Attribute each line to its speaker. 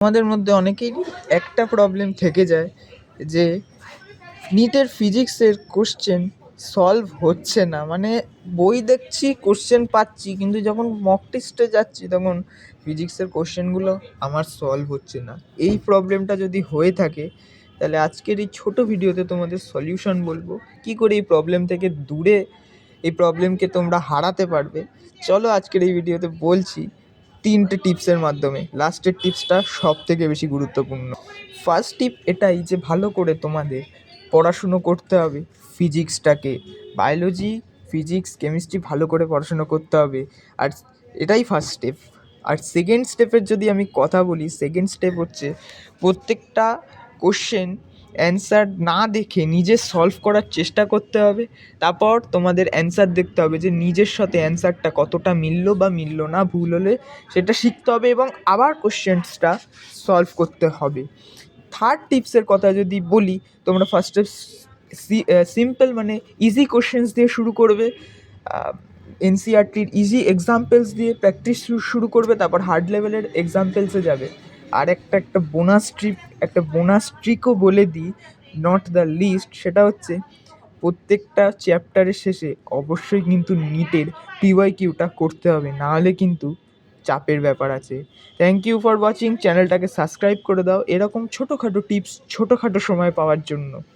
Speaker 1: আমাদের মধ্যে অনেকেরই একটা প্রবলেম থেকে যায় যে নিটের ফিজিক্সের কোশ্চেন সলভ হচ্ছে না। মানে বই দেখছি, কোশ্চেন পাচ্ছি, কিন্তু যখন মক টেস্টে যাচ্ছি তখন ফিজিক্সের কোশ্চেনগুলো আমার সলভ হচ্ছে না। এই প্রবলেমটা যদি হয়ে থাকে তাহলে আজকের এই ছোটো ভিডিওতে তোমাদের সলিউশন বলবো, কী করে এই প্রবলেম থেকে দূরে এই প্রবলেমকে তোমরা হারাতে পারবে। চলো আজকের এই ভিডিওতে বলছি 3টে টিপসের মাধ্যমে। লাস্টের টিপসটা সব থেকে বেশি গুরুত্বপূর্ণ। ফার্স্ট টিপ এটাই যে ভালো করে তোমাদের পড়াশুনো করতে হবে ফিজিক্সটাকে। বায়োলজি, ফিজিক্স, কেমিস্ট্রি ভালো করে পড়াশুনো করতে হবে। আর এটাই ফার্স্ট স্টেপ। আর সেকেন্ড স্টেপের যদি আমি কথা বলি, সেকেন্ড স্টেপ হচ্ছে প্রত্যেকটা কোশ্চেন অ্যান্সার না দেখে নিজে সলভ করার চেষ্টা করতে হবে। তারপর তোমাদের অ্যান্সার দেখতে হবে যে নিজের সাথে অ্যান্সারটা কতটা মিলল বা মিলল না, ভুল হলে সেটা শিখতে হবে এবং আবার কোশ্চেন্সটা সলভ করতে হবে। থার্ড টিপসের কথা যদি বলি, তোমরা ফার্স্টে সিম্পল মানে ইজি কোশ্চেন্স দিয়ে শুরু করবে, এনসিইআরটির ইজি এক্সাম্পলস দিয়ে প্র্যাকটিস শুরু করবে, তারপর হার্ড লেভেলের এক্সাম্পলসে যাবে। আর একটা বোনাস ট্রিকও বলে দিই, নট দ্য লিস্ট, সেটা হচ্ছে প্রত্যেকটা চ্যাপ্টারের শেষে অবশ্যই কিন্তু নিটের পিওয়াইকিউটা করতে হবে, নাহলে কিন্তু চাপের ব্যাপার আছে। Thank you for watching. চ্যানেলটাকে সাবস্ক্রাইব করে দাও এরকম ছোটোখাটো টিপস ছোটোখাটো সময় পাওয়ার জন্য।